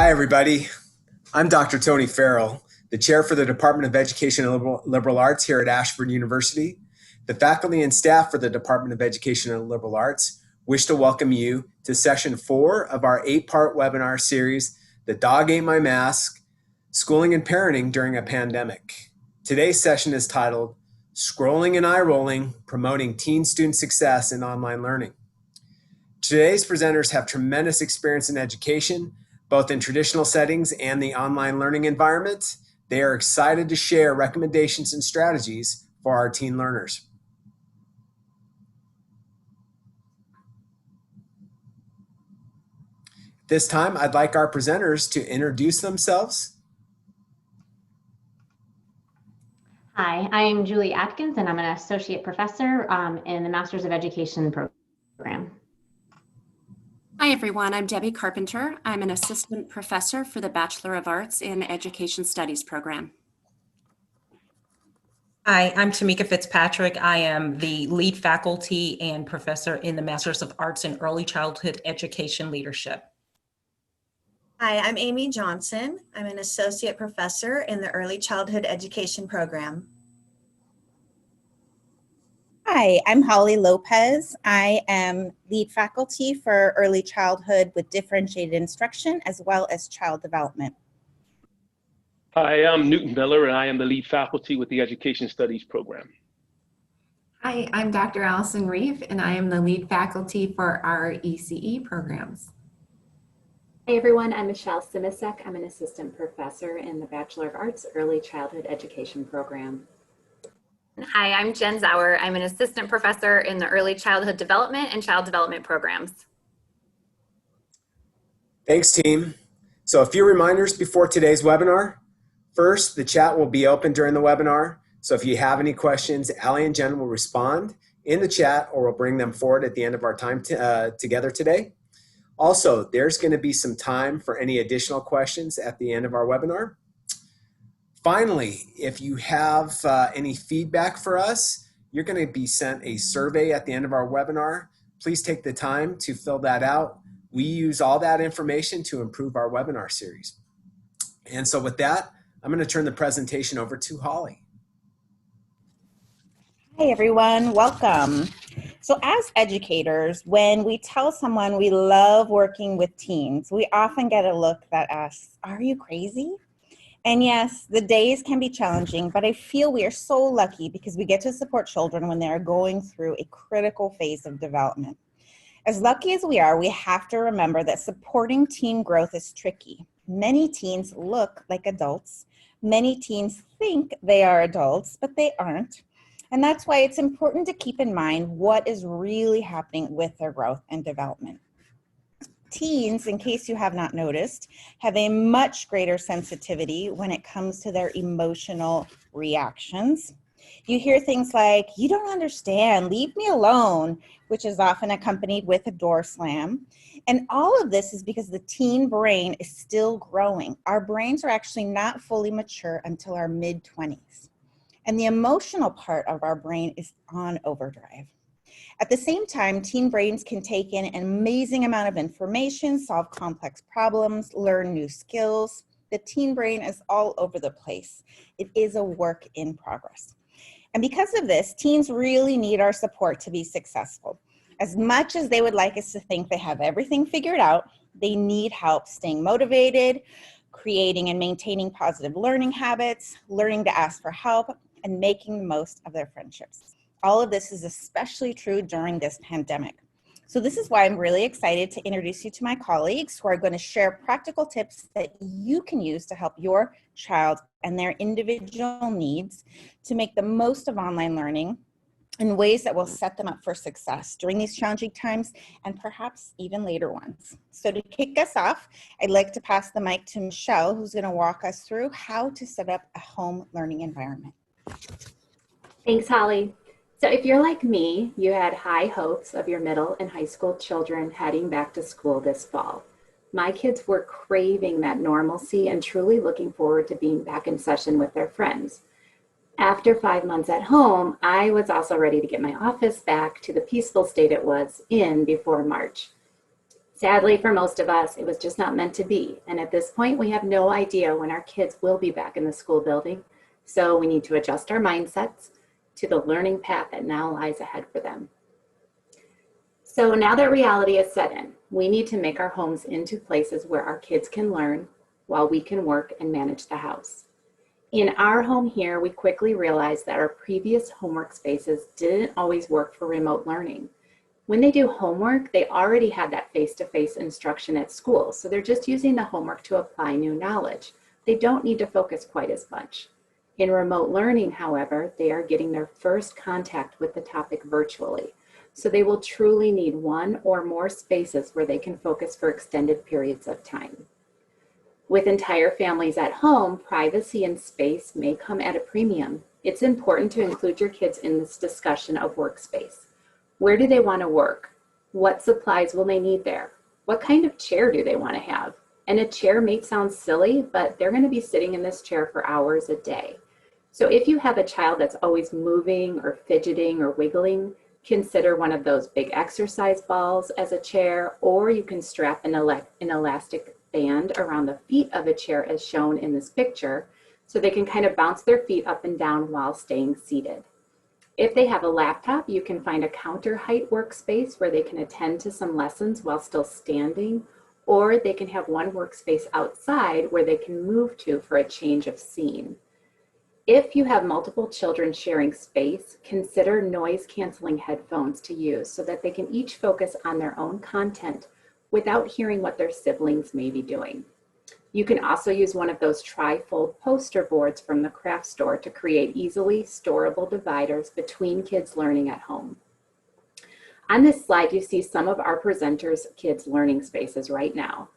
Hi, everybody. I'm Dr. Tony Farrell, the chair for the Department of Education and Liberal Arts here at Ashford University. The faculty and staff for the Department of Education and Liberal Arts wish to welcome you to session 4 of our 8-part webinar series, The Dog Ate My Mask, Schooling and Parenting During a Pandemic. Today's session is titled, Scrolling and Eye-Rolling, Promoting Teen Student Success in Online Learning. Today's presenters have tremendous experience in education, both in traditional settings and the online learning environment. They are excited to share recommendations and strategies for our teen learners. At this time, I'd like our presenters to introduce themselves. Hi, I'm Julie Atkins, and I'm an associate professor in the Masters of Education program. Hi, everyone. I'm Debbie Carpenter. I'm an assistant professor for the Bachelor of Arts in Education Studies program. Hi, I'm Tamika Fitzpatrick. I am the lead faculty and professor in the Masters of Arts in Early Childhood Education Leadership. Hi, I'm Amy Johnson. I'm an associate professor in the Early Childhood Education program. Hi, I'm Holly Lopez. I am lead faculty for early childhood with differentiated instruction as well as child development. Hi, I'm Newton Miller, and I am the lead faculty with the Education Studies program. Hi, I'm Dr. Allison Reeve, and I am the lead faculty for our ECE programs. Hey everyone, I'm Michelle Simisek. I'm an assistant professor in the Bachelor of Arts Early Childhood Education program. Hi, I'm Jen Zauer. I'm an assistant professor in the Early Childhood Development and Child Development programs. Thanks, team. So a few reminders before today's webinar. First, the chat will be open during the webinar. So if you have any questions, Allie and Jen will respond in the chat or we'll bring them forward at the end of our time together today. Also, there's going to be some time for any additional questions at the end of our webinar. Finally, if you have any feedback for us, you're going to be sent a survey at the end of our webinar. Please take the time to fill that out. We use all that information to improve our webinar series. And so with that, I'm going to turn the presentation over to Holly. Hi everyone, welcome. So as educators, when we tell someone we love working with teens, we often get a look that asks, are you crazy? And yes, the days can be challenging, but I feel we are so lucky because we get to support children when they are going through a critical phase of development. As lucky as we are, we have to remember that supporting teen growth is tricky. Many teens look like adults. Many teens think they are adults, but they aren't. And that's why it's important to keep in mind what is really happening with their growth and development. Teens, in case you have not noticed, have a much greater sensitivity when it comes to their emotional reactions. You hear things like, you don't understand, leave me alone, which is often accompanied with a door slam. And all of this is because the teen brain is still growing. Our brains are actually not fully mature until our mid-20s. And the emotional part of our brain is on overdrive. At the same time, teen brains can take in an amazing amount of information, solve complex problems, learn new skills. The teen brain is all over the place. It is a work in progress. And because of this, teens really need our support to be successful. As much as they would like us to think they have everything figured out, they need help staying motivated, creating and maintaining positive learning habits, learning to ask for help, and making the most of their friendships. All of this is especially true during this pandemic. So this is why I'm really excited to introduce you to my colleagues who are going to share practical tips that you can use to help your child and their individual needs to make the most of online learning in ways that will set them up for success during these challenging times and perhaps even later ones. So to kick us off, I'd like to pass the mic to Michelle, who's going to walk us through how to set up a home learning environment. Thanks, Holly. So if you're like me, you had high hopes of your middle and high school children heading back to school this fall. My kids were craving that normalcy and truly looking forward to being back in session with their friends. After 5 months at home, I was also ready to get my office back to the peaceful state it was in before March. Sadly, for most of us, it was just not meant to be. And at this point, we have no idea when our kids will be back in the school building. So we need to adjust our mindsets to the learning path that now lies ahead for them. So now that reality is set in, we need to make our homes into places where our kids can learn while we can work and manage the house. In our home here, we quickly realized that our previous homework spaces didn't always work for remote learning. When they do homework, they already had that face-to-face instruction at school, so they're just using the homework to apply new knowledge. They don't need to focus quite as much. In remote learning, however, they are getting their first contact with the topic virtually, so they will truly need one or more spaces where they can focus for extended periods of time. With entire families at home, privacy and space may come at a premium. It's important to include your kids in this discussion of workspace. Where do they want to work? What supplies will they need there? What kind of chair do they want to have? And a chair may sound silly, but they're going to be sitting in this chair for hours a day. So if you have a child that's always moving or fidgeting or wiggling, consider one of those big exercise balls as a chair, or you can strap an elastic band around the feet of a chair as shown in this picture, so they can kind of bounce their feet up and down while staying seated. If they have a laptop, you can find a counter height workspace where they can attend to some lessons while still standing, or they can have one workspace outside where they can move to for a change of scene. If you have multiple children sharing space, consider noise canceling headphones to use so that they can each focus on their own content without hearing what their siblings may be doing. You can also use one of those tri-fold poster boards from the craft store to create easily storable dividers between kids learning at home. On this slide, you see some of our presenters' kids' learning spaces right now.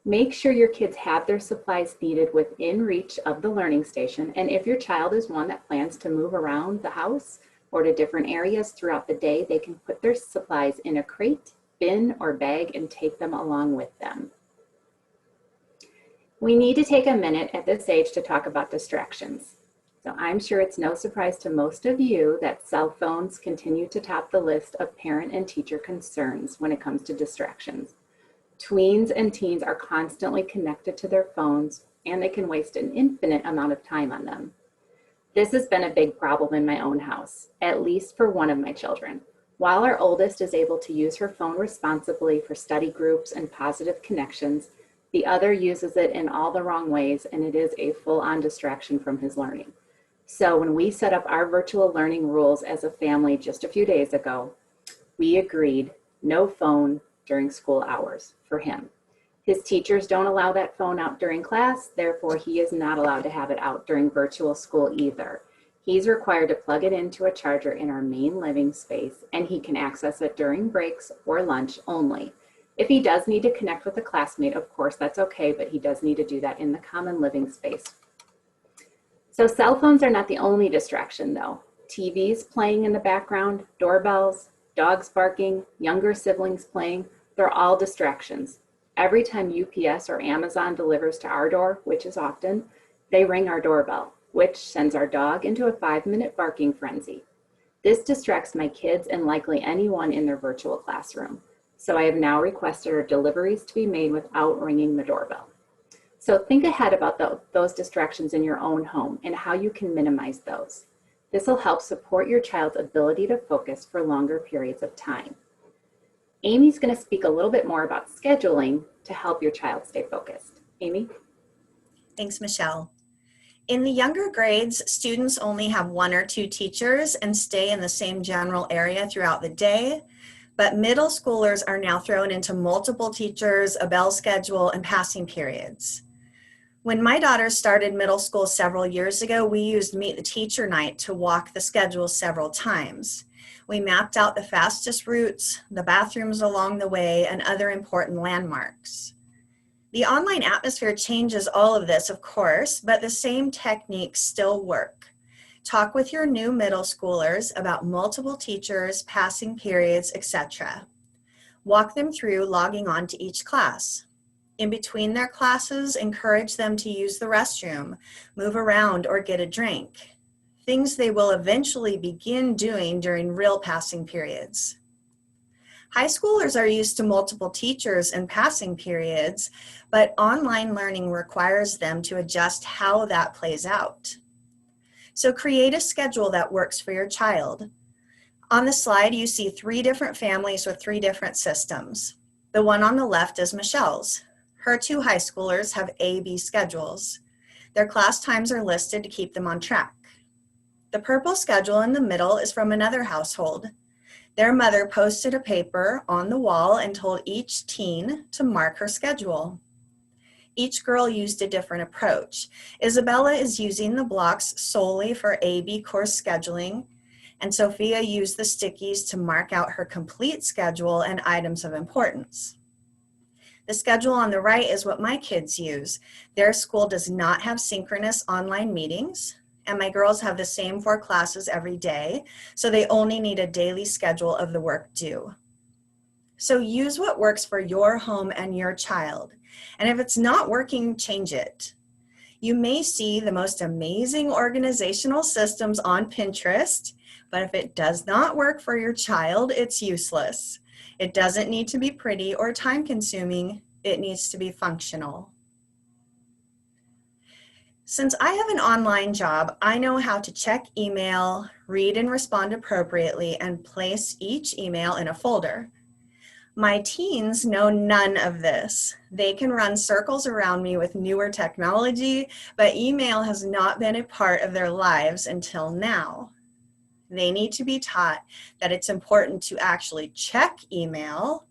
Make sure your kids have their supplies needed within reach of the learning station, and if your child is one that plans to move around the house or to different areas throughout the day, they can put their supplies in a crate, bin, or bag and take them along with them. We need to take a minute at this age to talk about distractions. So I'm sure it's no surprise to most of you that cell phones continue to top the list of parent and teacher concerns when it comes to distractions. Tweens and teens are constantly connected to their phones, and they can waste an infinite amount of time on them. This has been a big problem in my own house, at least for one of my children. While our oldest is able to use her phone responsibly for study groups and positive connections, the other uses it in all the wrong ways, and it is a full-on distraction from his learning. So when we set up our virtual learning rules as a family just a few days ago, we agreed no phone during school hours for him. His teachers don't allow that phone out during class, therefore he is not allowed to have it out during virtual school either. He's required to plug it into a charger in our main living space, and he can access it during breaks or lunch only. If he does need to connect with a classmate, of course, that's okay, but he does need to do that in the common living space. So cell phones are not the only distraction though. TVs playing in the background, doorbells, dogs barking, younger siblings playing, they're all distractions. Every time UPS or Amazon delivers to our door, which is often, they ring our doorbell, which sends our dog into a 5-minute barking frenzy. This distracts my kids and likely anyone in their virtual classroom. So I have now requested our deliveries to be made without ringing the doorbell. So think ahead about those distractions in your own home and how you can minimize those. This will help support your child's ability to focus for longer periods of time. Amy's going to speak a little bit more about scheduling to help your child stay focused. Amy? Thanks, Michelle. In the younger grades, students only have 1 or 2 teachers and stay in the same general area throughout the day. But middle schoolers are now thrown into multiple teachers, a bell schedule, and passing periods. When my daughter started middle school several years ago, we used Meet the Teacher Night to walk the schedule several times. We mapped out the fastest routes, the bathrooms along the way, and other important landmarks. The online atmosphere changes all of this, of course, but the same techniques still work. Talk with your new middle schoolers about multiple teachers, passing periods, etc. Walk them through logging on to each class. In between their classes, encourage them to use the restroom, move around, or get a drink. Things they will eventually begin doing during real passing periods. High schoolers are used to multiple teachers and passing periods, but online learning requires them to adjust how that plays out. So create a schedule that works for your child. On the slide, you see 3 different families with 3 different systems. The one on the left is Michelle's. Her 2 high schoolers have A-B schedules. Their class times are listed to keep them on track. The purple schedule in the middle is from another household. Their mother posted a paper on the wall and told each teen to mark her schedule. Each girl used a different approach. Isabella is using the blocks solely for A-B course scheduling, and Sophia used the stickies to mark out her complete schedule and items of importance. The schedule on the right is what my kids use. Their school does not have synchronous online meetings, and my girls have the same 4 classes every day, so they only need a daily schedule of the work due. So use what works for your home and your child, and if it's not working, change it. You may see the most amazing organizational systems on Pinterest, but if it does not work for your child, it's useless. It doesn't need to be pretty or time-consuming. It needs to be functional. Since I have an online job, I know how to check email, read and respond appropriately, and place each email in a folder. My teens know none of this. They can run circles around me with newer technology, but email has not been a part of their lives until now. They need to be taught that it's important to actually check email,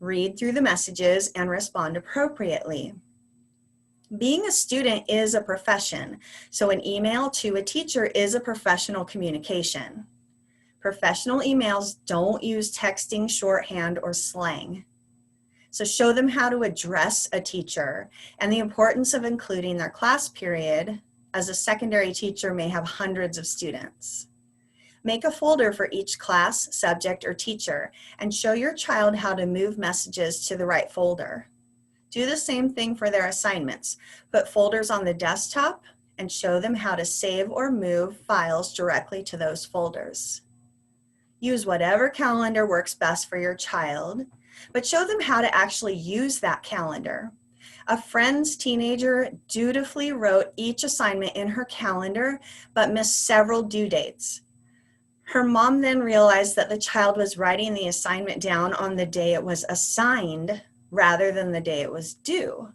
read through the messages, and respond appropriately. Being a student is a profession, so an email to a teacher is a professional communication. Professional emails don't use texting, shorthand, or slang. So show them how to address a teacher and the importance of including their class period, as a secondary teacher may have hundreds of students. Make a folder for each class, subject, or teacher, and show your child how to move messages to the right folder. Do the same thing for their assignments. Put folders on the desktop and show them how to save or move files directly to those folders. Use whatever calendar works best for your child, but show them how to actually use that calendar. A friend's teenager dutifully wrote each assignment in her calendar, but missed several due dates. Her mom then realized that the child was writing the assignment down on the day it was assigned rather than the day it was due.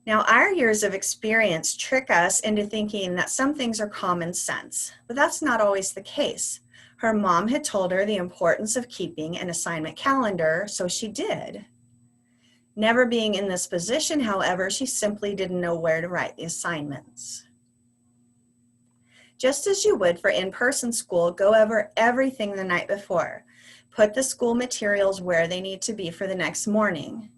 Now, our years of experience trick us into thinking that some things are common sense, but that's not always the case. Her mom had told her the importance of keeping an assignment calendar, so she did. Never being in this position, however, she simply didn't know where to write the assignments. Just as you would for in-person school, go over everything the night before. Put the school materials where they need to be for the next morning.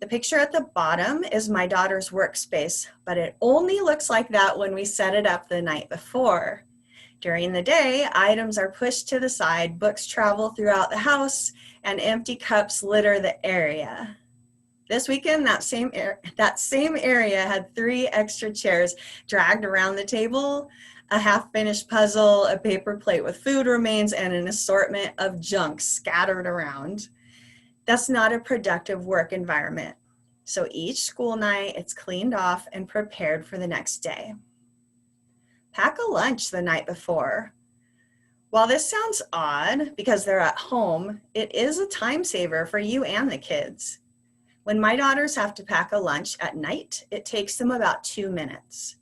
The picture at the bottom is my daughter's workspace, but it only looks like that when we set it up the night before. During the day, items are pushed to the side, books travel throughout the house, and empty cups litter the area. This weekend, that same area had 3 extra chairs dragged around the table, a half-finished puzzle, a paper plate with food remains, and an assortment of junk scattered around. That's not a productive work environment. So each school night, it's cleaned off and prepared for the next day. Pack a lunch the night before. While this sounds odd because they're at home, it is a time saver for you and the kids. When my daughters have to pack a lunch at night, it takes them about 2 minutes.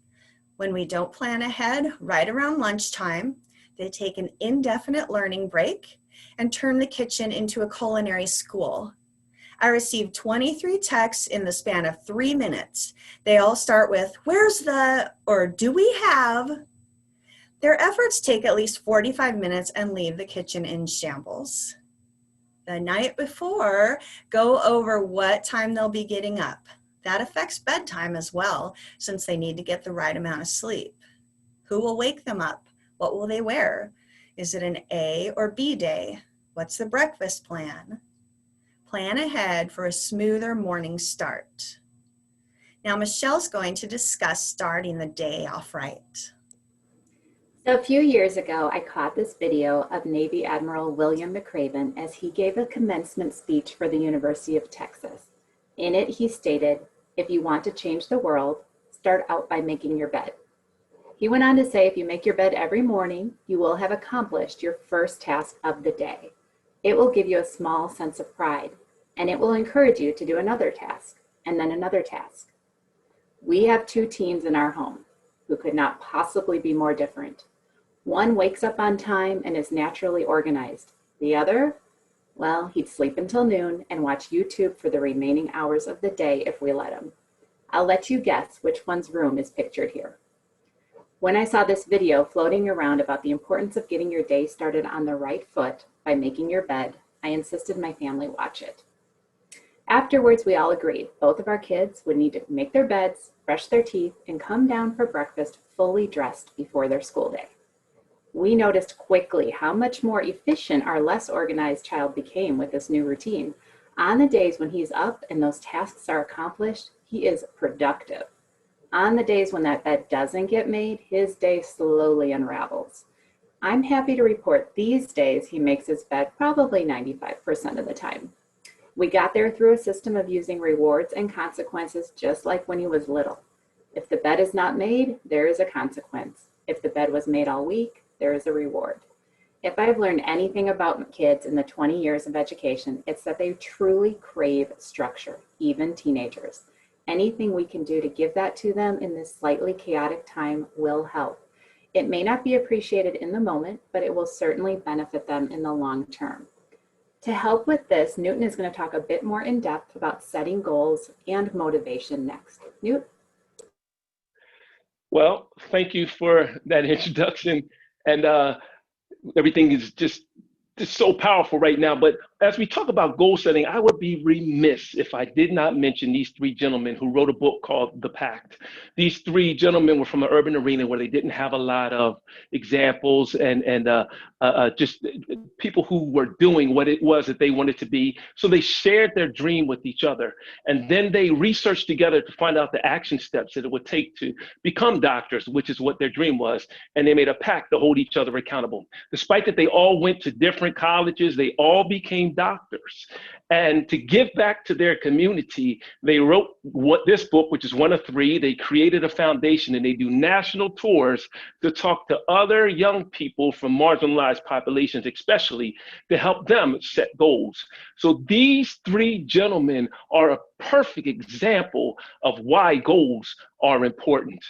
When we don't plan ahead, right around lunchtime, they take an indefinite learning break and turn the kitchen into a culinary school. I received 23 texts in the span of 3 minutes. They all start with, "Where's the," or "Do we have?" Their efforts take at least 45 minutes and leave the kitchen in shambles. The night before, go over what time they'll be getting up. That affects bedtime as well, since they need to get the right amount of sleep. Who will wake them up? What will they wear? Is it an A or B day? What's the breakfast plan? Plan ahead for a smoother morning start. Now, Michelle's going to discuss starting the day off right. So a few years ago, I caught this video of Navy Admiral William McRaven as he gave a commencement speech for the University of Texas. In it, he stated, "If you want to change the world, start out by making your bed." He went on to say, if you make your bed every morning, you will have accomplished your first task of the day. It will give you a small sense of pride, and it will encourage you to do another task, and then another task. We have two teens in our home who could not possibly be more different. One wakes up on time and is naturally organized. The other, well, he'd sleep until noon and watch YouTube for the remaining hours of the day if we let him. I'll let you guess which one's room is pictured here. When I saw this video floating around about the importance of getting your day started on the right foot by making your bed, I insisted my family watch it. Afterwards, we all agreed both of our kids would need to make their beds, brush their teeth, and come down for breakfast fully dressed before their school day. We noticed quickly how much more efficient our less organized child became with this new routine. On the days when he's up and those tasks are accomplished, he is productive. On the days when that bed doesn't get made, his day slowly unravels. I'm happy to report these days he makes his bed probably 95% of the time. We got there through a system of using rewards and consequences just like when he was little. If the bed is not made, there is a consequence. If the bed was made all week, there is a reward. If I've learned anything about kids in the 20 years of education, it's that they truly crave structure, even teenagers. Anything we can do to give that to them in this slightly chaotic time will help. It may not be appreciated in the moment, but it will certainly benefit them in the long term. To help with this, Newton is going to talk a bit more in depth about setting goals and motivation next. Newt? Well, thank you for that introduction. And everything is just so powerful right now. But as we talk about goal setting, I would be remiss if I did not mention these three gentlemen who wrote a book called The Pact. These three gentlemen were from an urban arena where they didn't have a lot of examples and just people who were doing what it was that they wanted to be. So they shared their dream with each other. And then they researched together to find out the action steps that it would take to become doctors, which is what their dream was. And they made a pact to hold each other accountable. Despite that they all went to different colleges, they all became doctors. And to give back to their community, they wrote this book, which is one of three. They created a foundation and they do national tours to talk to other young people from marginalized populations, especially to help them set goals. So these three gentlemen are a perfect example of why goals are important.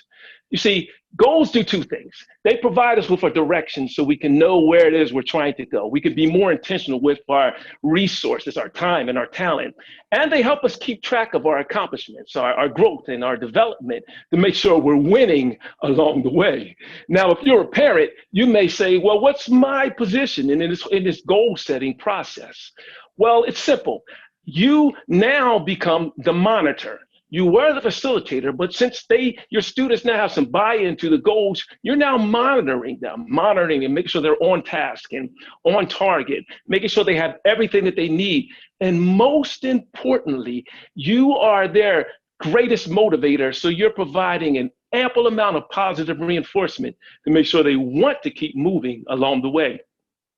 You see, goals do two things. They provide us with a direction so we can know where it is we're trying to go. We can be more intentional with our resources, our time, and our talent. And they help us keep track of our accomplishments, our growth, and our development to make sure we're winning along the way. Now, if you're a parent, you may say, well, what's my position in this goal-setting process? Well, it's simple. You now become the monitor. You were the facilitator, but since your students now have some buy-in to the goals, you're now monitoring them and making sure they're on task and on target, making sure they have everything that they need. And most importantly, you are their greatest motivator, so you're providing an ample amount of positive reinforcement to make sure they want to keep moving along the way.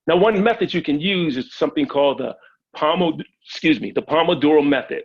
Now, one method you can use is something called the Pomodoro method.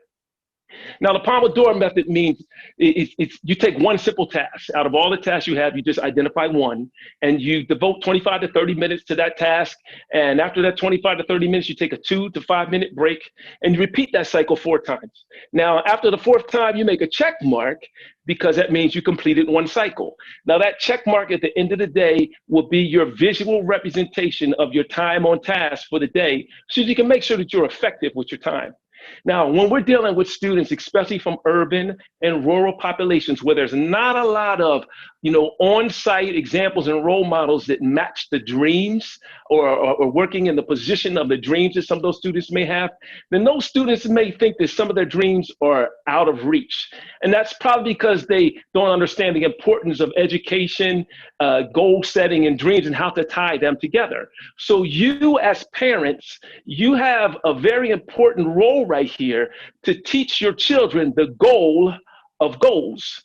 Now, the Pomodoro method means you take one simple task. Out of all the tasks you have, you just identify one, and you devote 25 to 30 minutes to that task. And after that 25 to 30 minutes, you take a 2 to 5 minute break, and you repeat that cycle 4 times. Now, after the 4th time, you make a check mark because that means you completed one cycle. Now, that check mark at the end of the day will be your visual representation of your time on task for the day, so you can make sure that you're effective with your time. Now, when we're dealing with students, especially from urban and rural populations where there's not a lot of, on-site examples and role models that match the dreams or working in the position of the dreams that some of those students may have, then those students may think that some of their dreams are out of reach. And that's probably because they don't understand the importance of education, goal setting, and dreams and how to tie them together. So you as parents, you have a very important role right here to teach your children the goal of goals.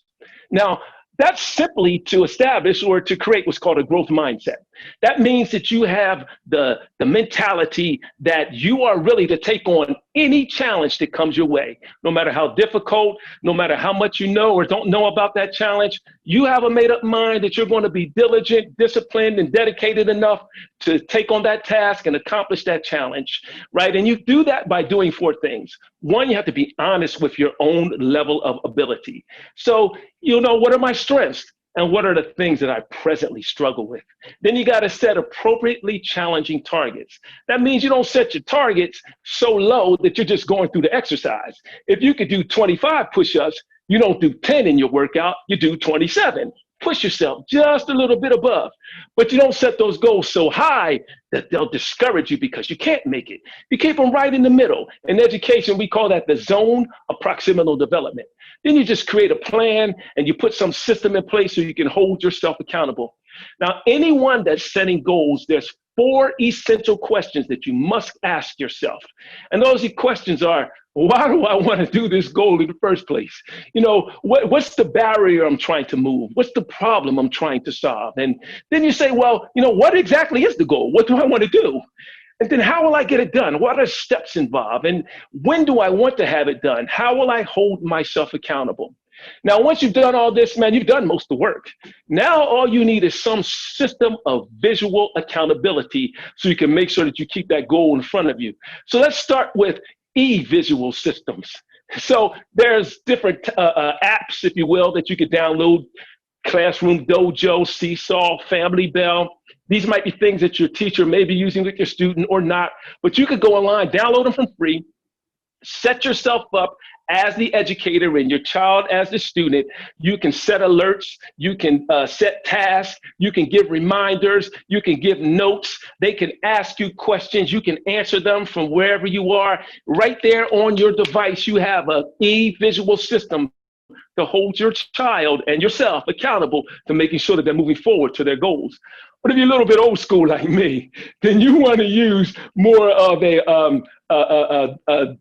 Now, That's simply to establish or to create what's called a growth mindset. That means that you have the mentality that you are ready to take on any challenge that comes your way, no matter how difficult, no matter how much you know or don't know about that challenge. You have a made up mind that you're going to be diligent, disciplined, and dedicated enough to take on that task and accomplish that challenge, right? And you do that by doing 4 things. One, you have to be honest with your own level of ability. So, what are my strengths? And what are the things that I presently struggle with? Then you got to set appropriately challenging targets. That means you don't set your targets so low that you're just going through the exercise. If you could do 25 push-ups, you don't do 10 in your workout, you do 27. Push yourself just a little bit above, but you don't set those goals so high that they'll discourage you because you can't make it. You keep them right in the middle. In education, we call that the zone of proximal development. Then you just create a plan and you put some system in place so you can hold yourself accountable. Now, anyone that's setting goals, there's 4 essential questions that you must ask yourself. And those questions are, why do I want to do this goal in the first place? What's the barrier I'm trying to move? What's the problem I'm trying to solve? And then you say, well, what exactly is the goal? What do I want to do? And then how will I get it done? What are steps involved? And when do I want to have it done? How will I hold myself accountable? Now, once you've done all this, man, you've done most of the work. Now, all you need is some system of visual accountability so you can make sure that you keep that goal in front of you. So let's start with visual systems. So there's different apps, if you will, that you could download: Classroom Dojo, Seesaw, Family Bell. These might be things that your teacher may be using with your student or not, but you could go online, download them for free, set yourself up as the educator and your child as the student. You can set alerts, you can set tasks, you can give reminders, you can give notes, they can ask you questions, you can answer them from wherever you are. Right there on your device, you have a visual system to hold your child and yourself accountable to making sure that they're moving forward to their goals. But if you're a little bit old school like me, then you want to use more of a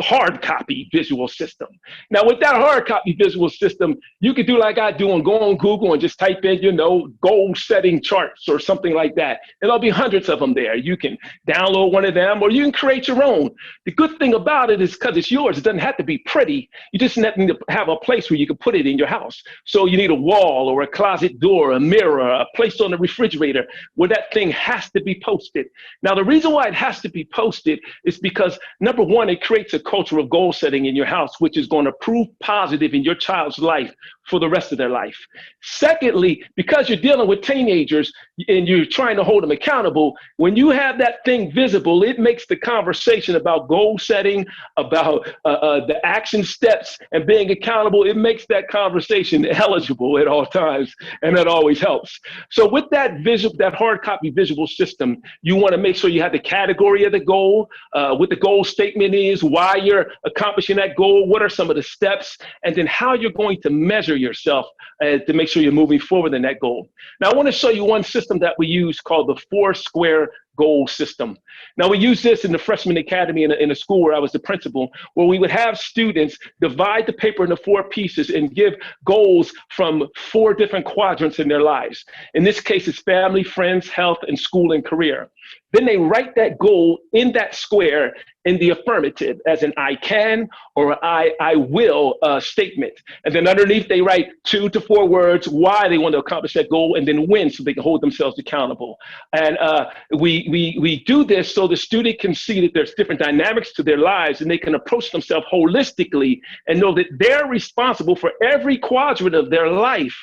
hard copy visual system. Now, with that hard copy visual system, you could do like I do and go on Google and just type in, goal setting charts or something like that. And there'll be hundreds of them there. You can download one of them or you can create your own. The good thing about it is because it's yours, it doesn't have to be pretty. You just need to have a place where you can put it in your house. So you need a wall or a closet door, a mirror, a place on the refrigerator where that thing has to be posted. Now, the reason why it has to be posted is because, number one, it creates a culture of goal setting in your house, which is going to prove positive in your child's life for the rest of their life. Secondly, because you're dealing with teenagers and you're trying to hold them accountable, when you have that thing visible, it makes the conversation about goal setting, about the action steps and being accountable, it makes that conversation eligible at all times, and that always helps. So with that hard copy visual system, you want to make sure you have the category of the goal, what the goal statement is, why you're accomplishing that goal, what are some of the steps, and then how you're going to measure yourself to make sure you're moving forward in that goal. Now, I want to show you one system that we use called the 4-square goal system. Now, we use this in the freshman academy in a school where I was the principal, where we would have students divide the paper into 4 pieces and give goals from 4 different quadrants in their lives. In this case, it's family, friends, health, and school and career. Then they write that goal in that square in the affirmative as an I can or I will statement. And then underneath they write 2 to 4 words why they want to accomplish that goal and then when so they can hold themselves accountable. And we do this so the student can see that there's different dynamics to their lives and they can approach themselves holistically and know that they're responsible for every quadrant of their life.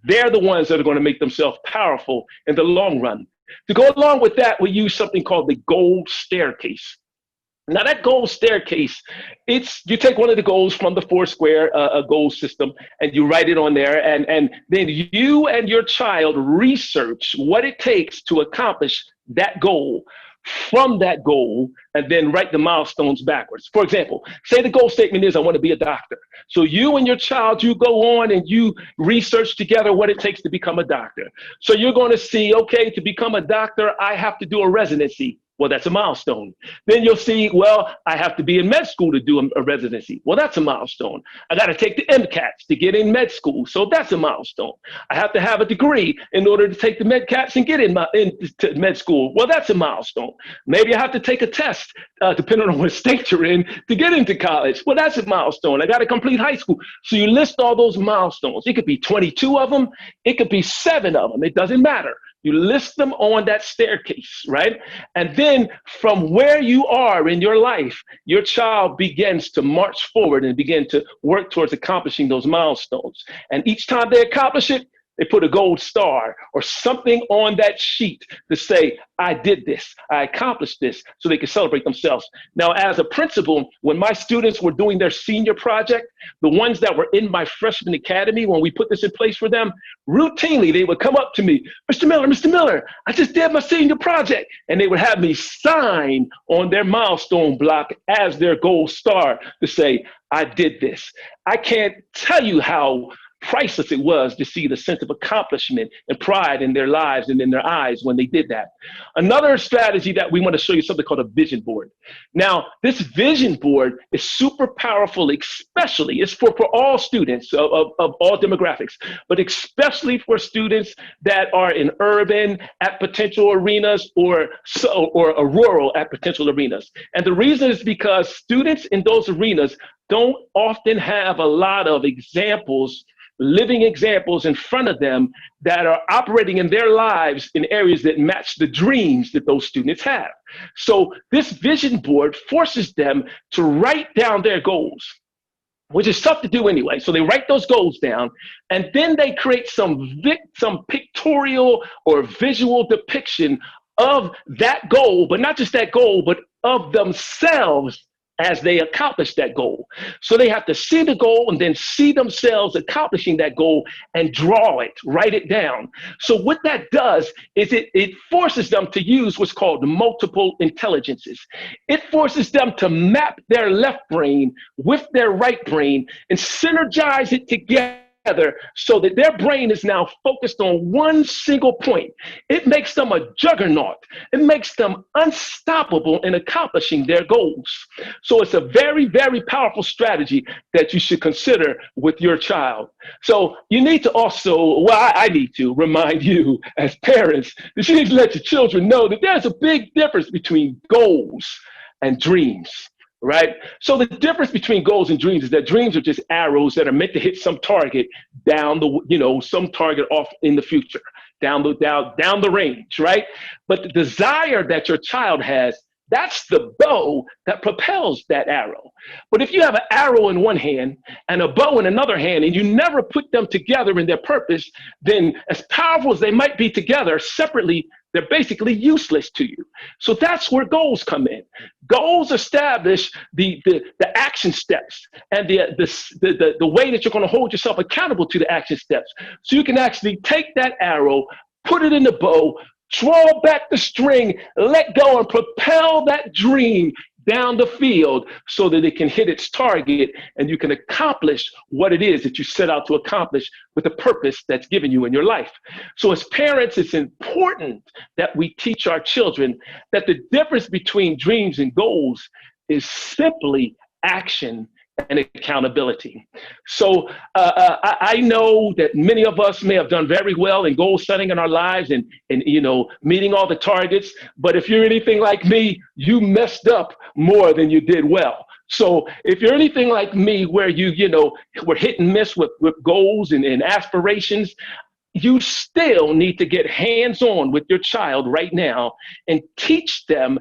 They're the ones that are going to make themselves powerful in the long run. To go along with that, we use something called the goal staircase. Now that goal staircase, you take one of the goals from the 4-square goal system and you write it on there, and then you and your child research what it takes to accomplish that goal from that goal and then write the milestones backwards. For example, say the goal statement is I want to be a doctor. So you and your child, you go on and you research together what it takes to become a doctor. So you're going to see, okay, to become a doctor, I have to do a residency. Well, that's a milestone. Then you'll see, well, I have to be in med school to do a residency. Well, that's a milestone. I got to take the MCATs to get in med school. So that's a milestone. I have to have a degree in order to take the MCATs and get into med school. Well, that's a milestone. Maybe I have to take a test, depending on what state you're in, to get into college. Well, that's a milestone. I got to complete high school. So you list all those milestones. It could be 22 of them. It could be 7 of them. It doesn't matter. You list them on that staircase, right? And then from where you are in your life, your child begins to march forward and begin to work towards accomplishing those milestones. And each time they accomplish it, they put a gold star or something on that sheet to say, I did this, I accomplished this, so they can celebrate themselves. Now, as a principal, when my students were doing their senior project, the ones that were in my freshman academy, when we put this in place for them, routinely, they would come up to me, Mr. Miller, I just did my senior project. And they would have me sign on their milestone block as their gold star to say, I did this. I can't tell you how priceless it was to see the sense of accomplishment and pride in their lives and in their eyes when they did that. Another strategy that we want to show you, something called a vision board. Now, this vision board is super powerful, especially, it's for all students of all demographics, but especially for students that are in urban at potential arenas or rural at potential arenas. And the reason is because students in those arenas don't often have a lot of examples, living examples in front of them that are operating in their lives in areas that match the dreams that those students have. So this vision board forces them to write down their goals, which is tough to do anyway. So they write those goals down, and then they create some pictorial or visual depiction of that goal, but not just that goal, but of themselves as they accomplish that goal. So they have to see the goal and then see themselves accomplishing that goal and draw it, write it down. So what that does is it forces them to use what's called multiple intelligences. It forces them to map their left brain with their right brain and synergize it together so that their brain is now focused on one single point. It makes them a juggernaut. It makes them unstoppable in accomplishing their goals. So it's a very, very powerful strategy that you should consider with your child. So you need to also, well, I need to remind you as parents that you need to let your children know that there's a big difference between goals and dreams. Right? So the difference between goals and dreams is that dreams are just arrows that are meant to hit some target down the, some target off in the future, down the range, right? But the desire that your child has, that's the bow that propels that arrow. But if you have an arrow in one hand and a bow in another hand, and you never put them together in their purpose, then as powerful as they might be together, separately, they're basically useless to you. So that's where goals come in. Goals establish the action steps and the way that you're going to hold yourself accountable to the action steps. So you can actually take that arrow, put it in the bow, draw back the string, let go, and propel that dream down the field so that it can hit its target and you can accomplish what it is that you set out to accomplish with the purpose that's given you in your life. So as parents, it's important that we teach our children that the difference between dreams and goals is simply action and accountability. So I know that many of us may have done very well in goal setting in our lives and meeting all the targets. But if you're anything like me, you messed up more than you did well. So if you're anything like me, where we're hit and miss with goals and aspirations, you still need to get hands-on with your child right now and teach them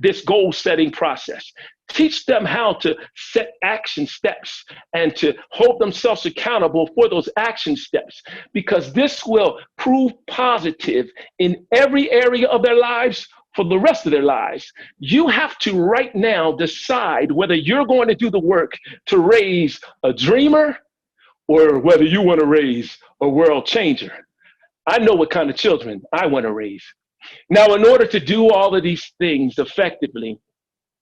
this goal setting process. Teach them how to set action steps and to hold themselves accountable for those action steps, because this will prove positive in every area of their lives for the rest of their lives. You have to right now decide whether you're going to do the work to raise a dreamer or whether you want to raise a world changer. I know what kind of children I want to raise. Now, in order to do all of these things effectively,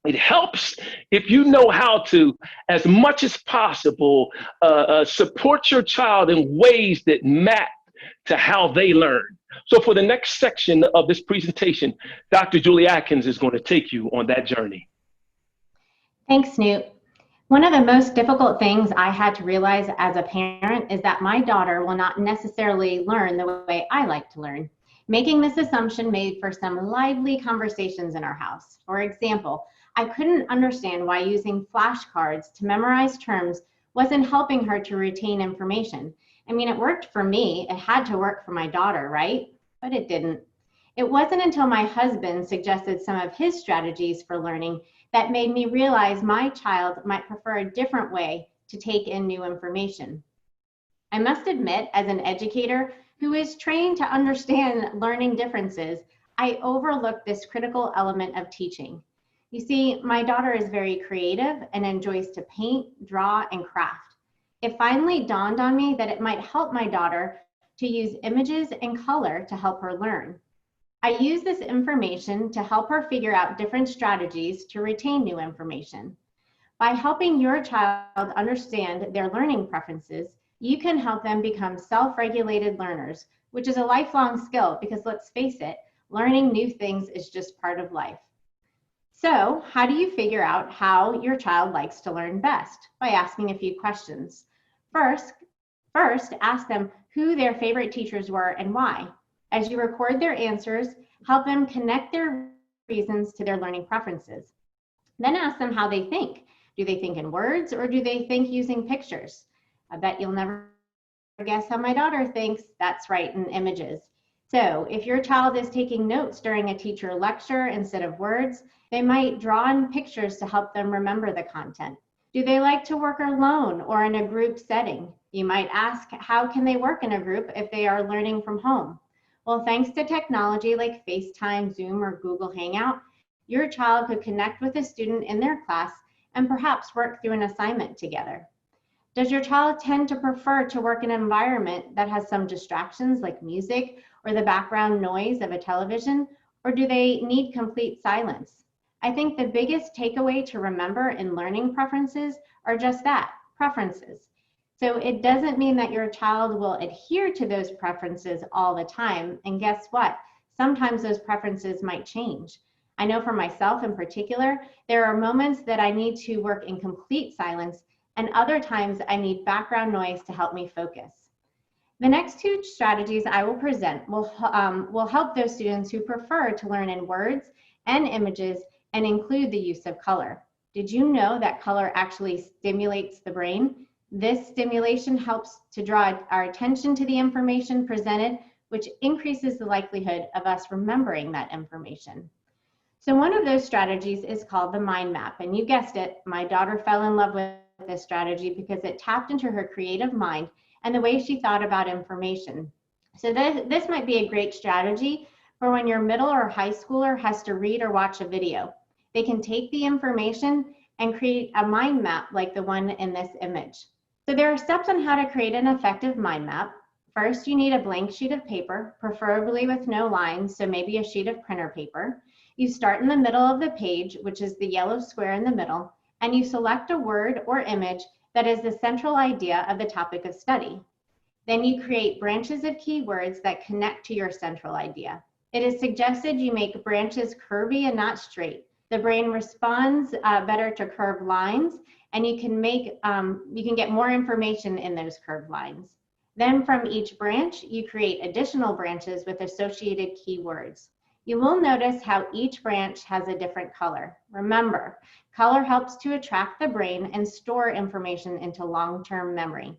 it helps if you know how to, as much as possible, support your child in ways that map to how they learn. So for the next section of this presentation, Dr. Julie Atkins is going to take you on that journey. Thanks, Snoop. One of the most difficult things I had to realize as a parent is that my daughter will not necessarily learn the way I like to learn. Making this assumption made for some lively conversations in our house. For example, I couldn't understand why using flashcards to memorize terms wasn't helping her to retain information. I mean, it worked for me. It had to work for my daughter, right? But it didn't. It wasn't until my husband suggested some of his strategies for learning that made me realize my child might prefer a different way to take in new information. I must admit, as an educator who is trained to understand learning differences, I overlooked this critical element of teaching. You see, my daughter is very creative and enjoys to paint, draw, and craft. It finally dawned on me that it might help my daughter to use images and color to help her learn. I use this information to help her figure out different strategies to retain new information. By helping your child understand their learning preferences, you can help them become self-regulated learners, which is a lifelong skill because let's face it, learning new things is just part of life. So, how do you figure out how your child likes to learn best? By asking a few questions. First, ask them who their favorite teachers were and why. As you record their answers, help them connect their reasons to their learning preferences. Then ask them how they think. Do they think in words or do they think using pictures? I bet you'll never guess how my daughter thinks. That's right, in images. So if your child is taking notes during a teacher lecture instead of words, they might draw in pictures to help them remember the content. Do they like to work alone or in a group setting? You might ask, how can they work in a group if they are learning from home? Well, thanks to technology like FaceTime, Zoom, or Google Hangout, your child could connect with a student in their class and perhaps work through an assignment together. Does your child tend to prefer to work in an environment that has some distractions like music or the background noise of a television, or do they need complete silence? I think the biggest takeaway to remember in learning preferences are just that, preferences. So it doesn't mean that your child will adhere to those preferences all the time. And guess what? Sometimes those preferences might change. I know for myself in particular, there are moments that I need to work in complete silence, and other times I need background noise to help me focus. The next two strategies I will present will help those students who prefer to learn in words and images and include the use of color. Did you know that color actually stimulates the brain? This stimulation helps to draw our attention to the information presented, which increases the likelihood of us remembering that information. So one of those strategies is called the mind map. And you guessed it, my daughter fell in love with this strategy because it tapped into her creative mind and the way she thought about information. So this might be a great strategy for when your middle or high schooler has to read or watch a video. They can take the information and create a mind map like the one in this image. So there are steps on how to create an effective mind map. First, you need a blank sheet of paper, preferably with no lines, so maybe a sheet of printer paper. You start in the middle of the page, which is the yellow square in the middle, and you select a word or image that is the central idea of the topic of study. Then you create branches of keywords that connect to your central idea. It is suggested you make branches curvy and not straight. The brain responds better to curved lines, and you can get more information in those curved lines. Then from each branch, you create additional branches with associated keywords. You will notice how each branch has a different color. Remember, color helps to attract the brain and store information into long-term memory.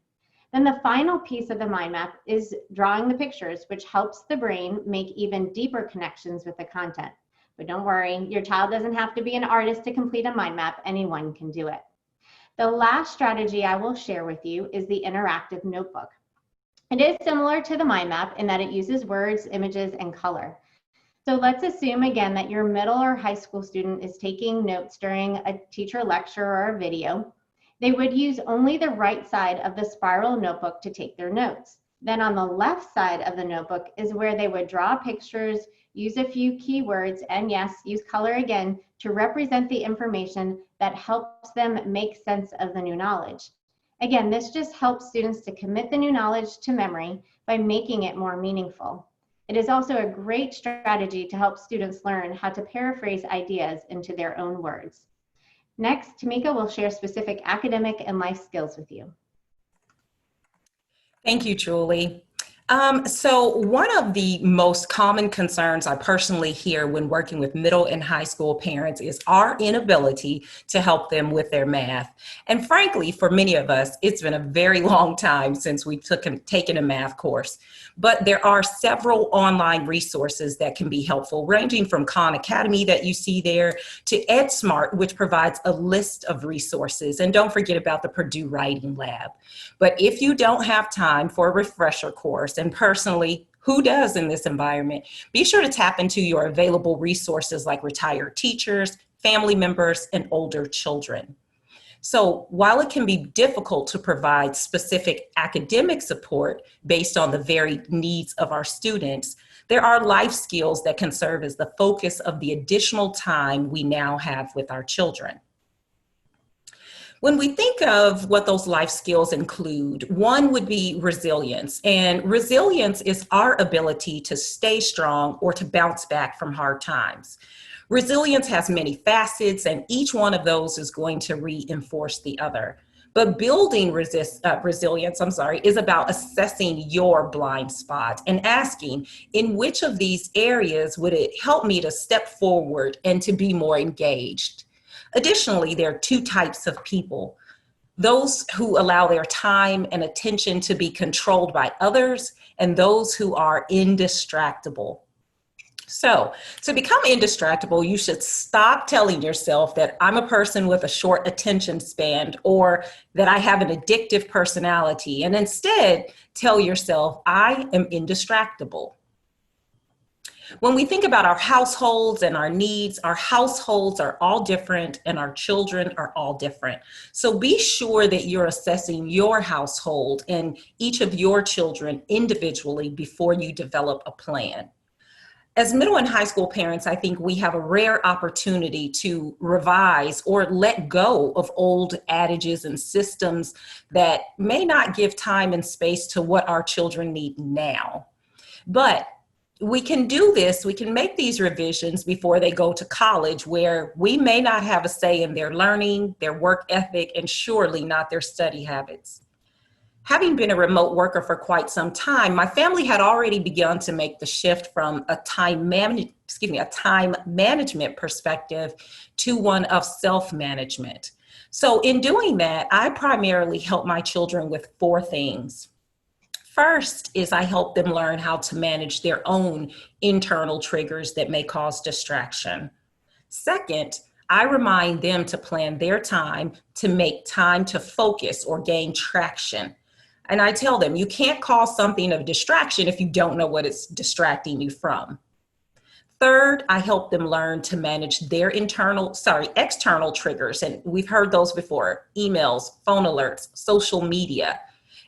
Then the final piece of the mind map is drawing the pictures, which helps the brain make even deeper connections with the content. But don't worry, your child doesn't have to be an artist to complete a mind map. Anyone can do it. The last strategy I will share with you is the interactive notebook. It is similar to the mind map in that it uses words, images, and color. So let's assume again that your middle or high school student is taking notes during a teacher lecture or a video. They would use only the right side of the spiral notebook to take their notes. Then on the left side of the notebook is where they would draw pictures, use a few keywords, and yes, use color again to represent the information that helps them make sense of the new knowledge. Again, this just helps students to commit the new knowledge to memory by making it more meaningful. It is also a great strategy to help students learn how to paraphrase ideas into their own words. Next, Tamika will share specific academic and life skills with you. Thank you, Julie. So one of the most common concerns I personally hear when working with middle and high school parents is our inability to help them with their math. And frankly, for many of us, it's been a very long time since we've taken a math course. But there are several online resources that can be helpful, ranging from Khan Academy that you see there to EdSmart, which provides a list of resources. And don't forget about the Purdue Writing Lab. But if you don't have time for a refresher course, and personally, who does in this environment, be sure to tap into your available resources like retired teachers, family members, and older children. So while it can be difficult to provide specific academic support based on the varied needs of our students, there are life skills that can serve as the focus of the additional time we now have with our children. When we think of what those life skills include, one would be resilience. And resilience is our ability to stay strong or to bounce back from hard times. Resilience has many facets, and each one of those is going to reinforce the other. But building resilience, is about assessing your blind spots and asking, in which of these areas would it help me to step forward and to be more engaged? Additionally, there are two types of people: those who allow their time and attention to be controlled by others, and those who are indistractable. So to become indistractable, you should stop telling yourself that I'm a person with a short attention span or that I have an addictive personality, and instead tell yourself, I am indistractable. When we think about our households and our needs, our households are all different and our children are all different. So be sure that you're assessing your household and each of your children individually before you develop a plan. As middle and high school parents, I think we have a rare opportunity to revise or let go of old adages and systems that may not give time and space to what our children need now. But we can do this, we can make these revisions before they go to college, where we may not have a say in their learning, their work ethic, and surely not their study habits. Having been a remote worker for quite some time, my family had already begun to make the shift from a time management perspective to one of self-management. So in doing that, I primarily help my children with four things. First is I help them learn how to manage their own internal triggers that may cause distraction. Second, I remind them to plan their time to make time to focus or gain traction. And I tell them, you can't call something a distraction if you don't know what it's distracting you from. Third, I help them learn to manage their external triggers. And we've heard those before: emails, phone alerts, social media.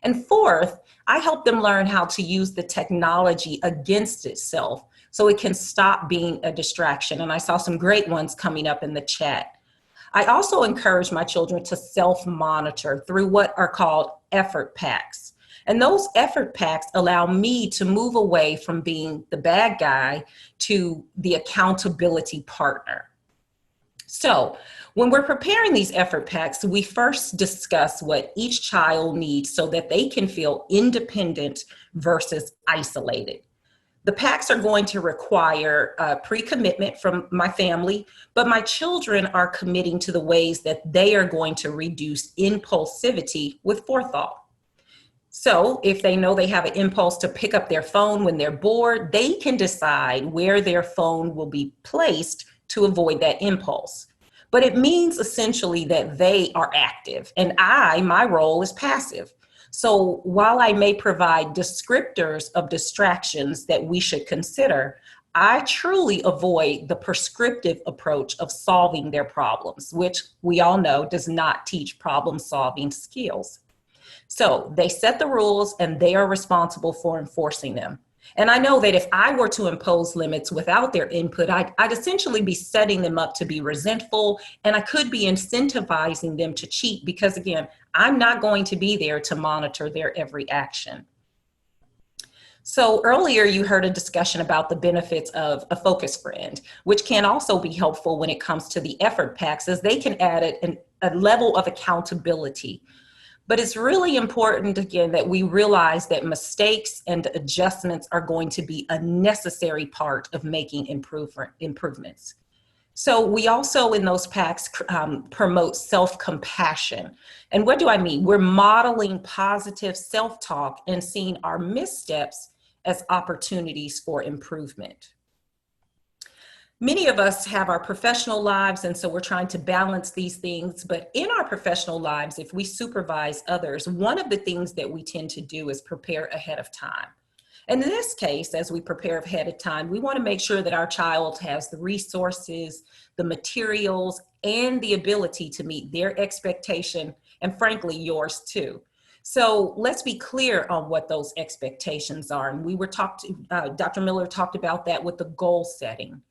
And fourth, I help them learn how to use the technology against itself so it can stop being a distraction. And I saw some great ones coming up in the chat. I also encourage my children to self-monitor through what are called effort packs. And those effort packs allow me to move away from being the bad guy to the accountability partner. So when we're preparing these effort packs, we first discuss what each child needs so that they can feel independent versus isolated. The packs are going to require pre-commitment from my family, but my children are committing to the ways that they are going to reduce impulsivity with forethought. So if they know they have an impulse to pick up their phone when they're bored, they can decide where their phone will be placed to avoid that impulse. But it means essentially that they are active and my role is passive. So while I may provide descriptors of distractions that we should consider, I truly avoid the prescriptive approach of solving their problems, which we all know does not teach problem-solving skills. So they set the rules and they are responsible for enforcing them. And I know that if I were to impose limits without their input, I'd essentially be setting them up to be resentful, and I could be incentivizing them to cheat because, again, I'm not going to be there to monitor their every action. So earlier you heard a discussion about the benefits of a focus friend, which can also be helpful when it comes to the effort packs, as they can add a level of accountability. But it's really important, again, that we realize that mistakes and adjustments are going to be a necessary part of making improvements. So we also, in those packs, promote self-compassion. And what do I mean? We're modeling positive self-talk and seeing our missteps as opportunities for improvement. Many of us have our professional lives, and so we're trying to balance these things. But in our professional lives, if we supervise others, one of the things that we tend to do is prepare ahead of time. And in this case, as we prepare ahead of time, we want to make sure that our child has the resources, the materials, and the ability to meet their expectation, and frankly, yours too. So let's be clear on what those expectations are. And Dr. Miller talked about that with the goal setting.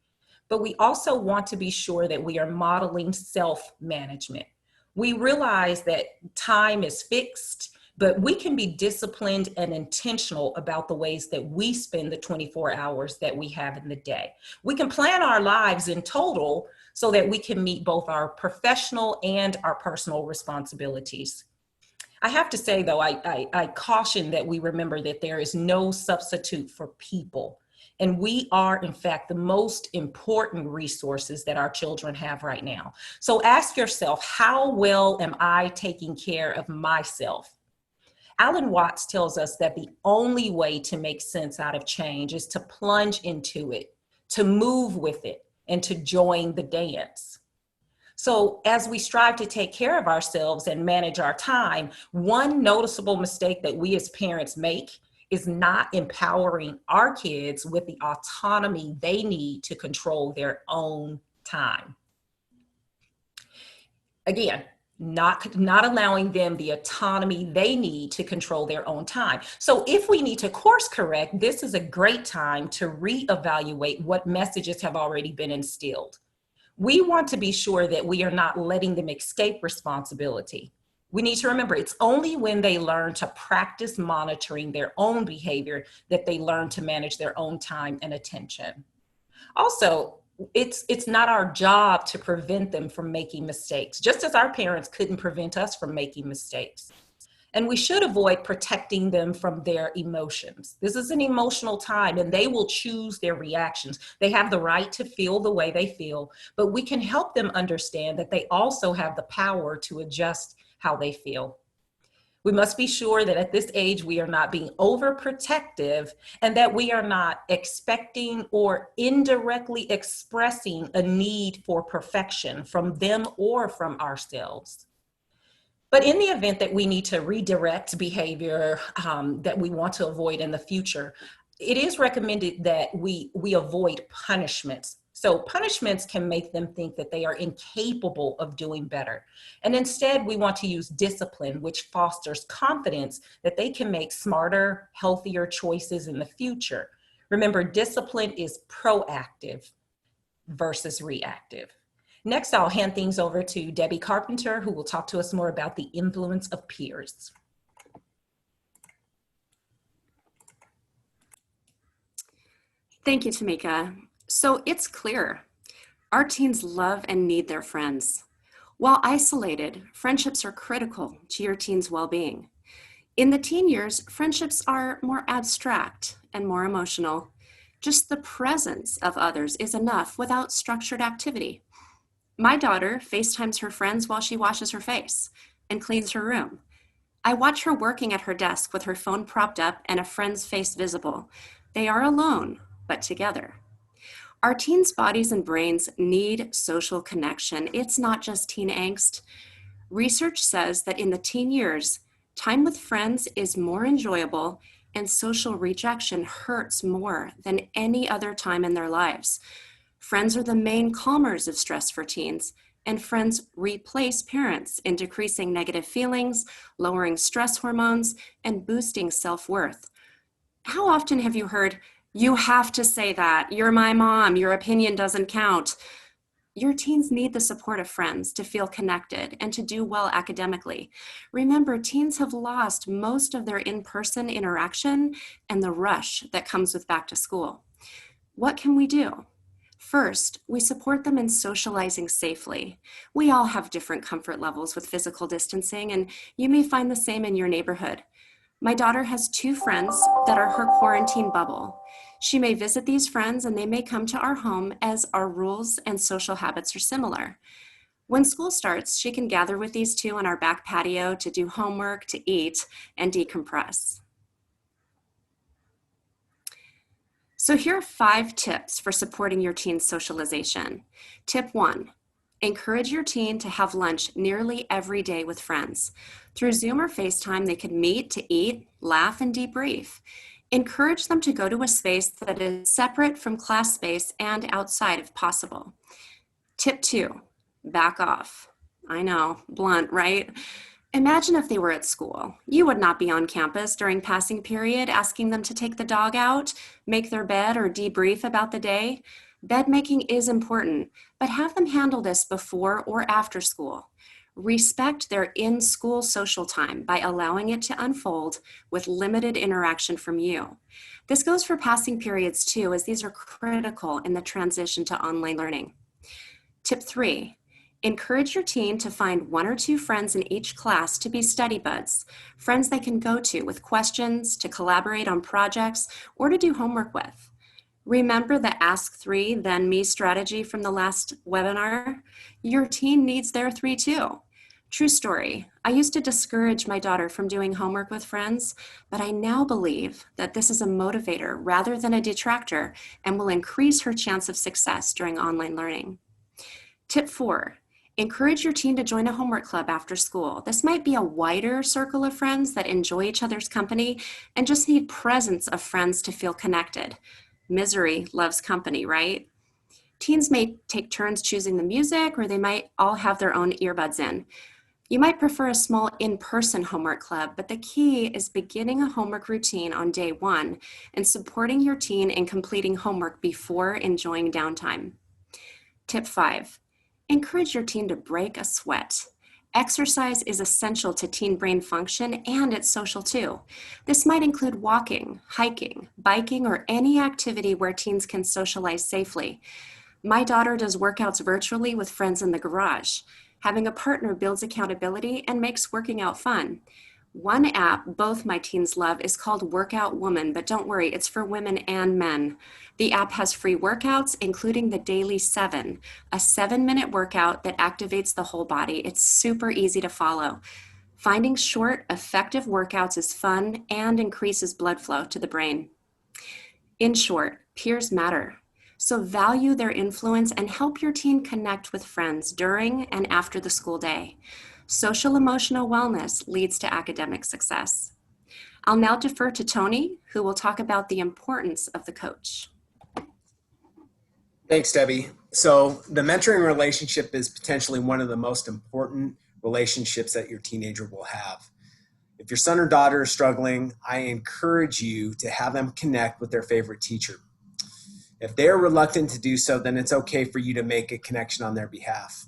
But we also want to be sure that we are modeling self-management. We realize that time is fixed, but we can be disciplined and intentional about the ways that we spend the 24 hours that we have in the day. We can plan our lives in total so that we can meet both our professional and our personal responsibilities. I have to say, though, I caution that we remember that there is no substitute for people. And we are, in fact, the most important resources that our children have right now. So ask yourself, how well am I taking care of myself? Alan Watts tells us that the only way to make sense out of change is to plunge into it, to move with it, and to join the dance. So as we strive to take care of ourselves and manage our time, one noticeable mistake that we as parents make is not empowering our kids with the autonomy they need to control their own time. Again, not allowing them the autonomy they need to control their own time. So if we need to course correct, this is a great time to reevaluate what messages have already been instilled. We want to be sure that we are not letting them escape responsibility. We need to remember it's only when they learn to practice monitoring their own behavior that they learn to manage their own time and attention. Also, it's not our job to prevent them from making mistakes, just as our parents couldn't prevent us from making mistakes. And we should avoid protecting them from their emotions. This is an emotional time, and they will choose their reactions. They have the right to feel the way they feel, but we can help them understand that they also have the power to adjust how they feel. We must be sure that at this age, we are not being overprotective and that we are not expecting or indirectly expressing a need for perfection from them or from ourselves. But in the event that we need to redirect behavior that we want to avoid in the future, it is recommended that we avoid punishments. So punishments can make them think that they are incapable of doing better. And instead, we want to use discipline, which fosters confidence that they can make smarter, healthier choices in the future. Remember, discipline is proactive versus reactive. Next, I'll hand things over to Debbie Carpenter, who will talk to us more about the influence of peers. Thank you, Tamika. So it's clear, our teens love and need their friends. While isolated, friendships are critical to your teen's well-being. In the teen years, friendships are more abstract and more emotional. Just the presence of others is enough without structured activity. My daughter FaceTimes her friends while she washes her face and cleans her room. I watch her working at her desk with her phone propped up and a friend's face visible. They are alone, but together. Our teens' bodies and brains need social connection. It's not just teen angst. Research says that in the teen years, time with friends is more enjoyable and social rejection hurts more than any other time in their lives. Friends are the main calmers of stress for teens, and friends replace parents in decreasing negative feelings, lowering stress hormones, and boosting self-worth. How often have you heard, "You have to say that. You're my mom. Your opinion doesn't count"? Your teens need the support of friends to feel connected and to do well academically. Remember, teens have lost most of their in-person interaction and the rush that comes with back to school. What can we do? First, we support them in socializing safely. We all have different comfort levels with physical distancing, and you may find the same in your neighborhood. My daughter has 2 friends that are her quarantine bubble. She may visit these friends and they may come to our home as our rules and social habits are similar. When school starts, she can gather with these 2 on our back patio to do homework, to eat, and decompress. So here are 5 tips for supporting your teen's socialization. Tip 1, encourage your teen to have lunch nearly every day with friends. Through Zoom or FaceTime, they could meet to eat, laugh, and debrief. Encourage them to go to a space that is separate from class space and outside if possible. Tip 2, back off. I know, blunt, right? Imagine if they were at school. You would not be on campus during passing period asking them to take the dog out, make their bed, or debrief about the day. Bed making is important, but have them handle this before or after school. Respect their in-school social time by allowing it to unfold with limited interaction from you. This goes for passing periods too, as these are critical in the transition to online learning. Tip 3, encourage your teen to find 1 or 2 friends in each class to be study buds, friends they can go to with questions, to collaborate on projects, or to do homework with. Remember the ask 3, then me strategy from the last webinar? Your teen needs their 3 too. True story. I used to discourage my daughter from doing homework with friends, but I now believe that this is a motivator rather than a detractor and will increase her chance of success during online learning. Tip 4, encourage your teen to join a homework club after school. This might be a wider circle of friends that enjoy each other's company and just need presence of friends to feel connected. Misery loves company, right? Teens may take turns choosing the music, or they might all have their own earbuds in. You might prefer a small in-person homework club, but the key is beginning a homework routine on day 1 and supporting your teen in completing homework before enjoying downtime. Tip 5, encourage your teen to break a sweat. Exercise is essential to teen brain function, and it's social too. This might include walking, hiking, biking, or any activity where teens can socialize safely. My daughter does workouts virtually with friends in the garage. Having a partner builds accountability and makes working out fun. One app both my teens love is called Workout Woman, but don't worry, it's for women and men. The app has free workouts, including the Daily 7, a 7-minute workout that activates the whole body. It's super easy to follow. Finding short, effective workouts is fun and increases blood flow to the brain. In short, peers matter. So value their influence and help your teen connect with friends during and after the school day. Social emotional wellness leads to academic success. I'll now defer to Tony, who will talk about the importance of the coach. Thanks, Debbie. So the mentoring relationship is potentially one of the most important relationships that your teenager will have. If your son or daughter is struggling, I encourage you to have them connect with their favorite teacher. If they're reluctant to do so, then it's okay for you to make a connection on their behalf.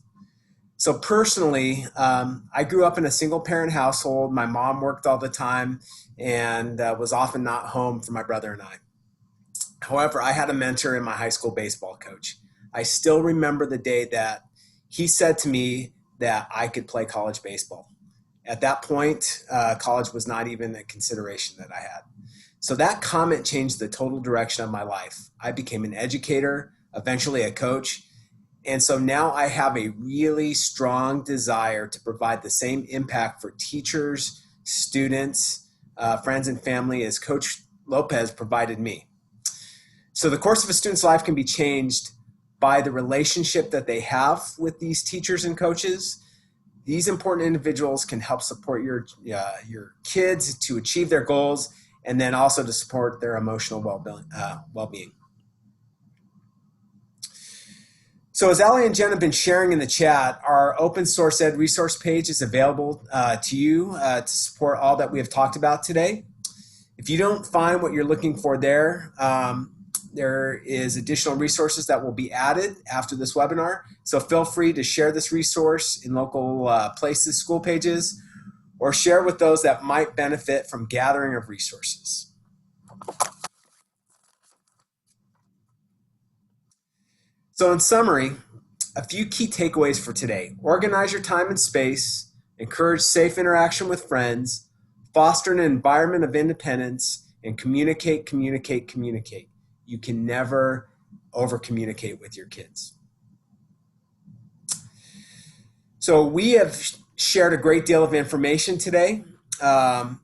So personally, I grew up in a single parent household. My mom worked all the time and was often not home for my brother and I. However, I had a mentor in my high school baseball coach. I still remember the day that he said to me that I could play college baseball. At that point, college was not even a consideration that I had. So that comment changed the total direction of my life. I became an educator, eventually a coach. And so now I have a really strong desire to provide the same impact for teachers, students, friends, and family as Coach Lopez provided me. So the course of a student's life can be changed by the relationship that they have with these teachers and coaches. These important individuals can help support your kids to achieve their goals, and then also to support their emotional well-being. So as Ali and Jen have been sharing in the chat, our open source ed resource page is available to you to support all that we have talked about today. If If you don't find what you're looking for there, there is additional resources that will be added after this webinar. So feel free to share this resource in local places, school pages, or share with those that might benefit from gathering of resources. So in summary, a few key takeaways for today. Organize your time and space, encourage safe interaction with friends, foster an environment of independence, and communicate, communicate, communicate. You can never over-communicate with your kids. So we have shared a great deal of information today. And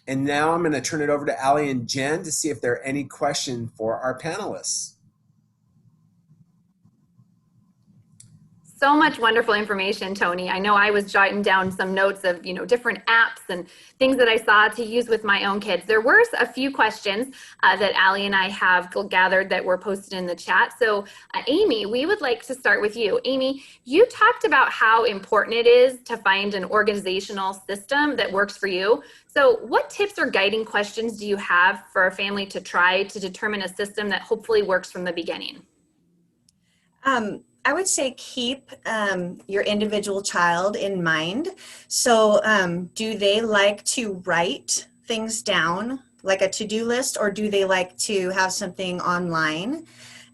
now I'm going to turn it over to Allie and Jen to see if there are any questions for our panelists. So much wonderful information, Tony. I know I was jotting down some notes of, different apps and things that I saw to use with my own kids. There were a few questions that Allie and I have gathered that were posted in the chat. So Amy, we would like to start with you. Amy, you talked about how important it is to find an organizational system that works for you. So what tips or guiding questions do you have for a family to try to determine a system that hopefully works from the beginning? I would say keep your individual child in mind. So do they like to write things down, like a to-do list, or do they like to have something online?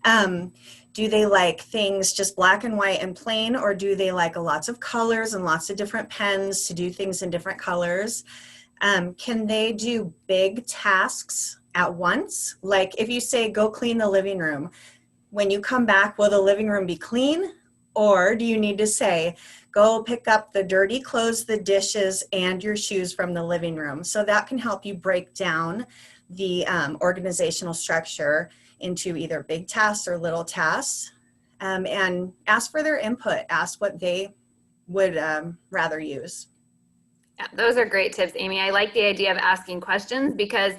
Do they like things just black and white and plain, or do they like lots of colors and lots of different pens to do things in different colors? Can they do big tasks at once? Like if you say, go clean the living room, when you come back, will the living room be clean? Or do you need to say, go pick up the dirty clothes, the dishes, and your shoes from the living room? So that can help you break down the organizational structure into either big tasks or little tasks. And ask for their input. Ask what they would rather use. Yeah, those are great tips, Amy. I like the idea of asking questions because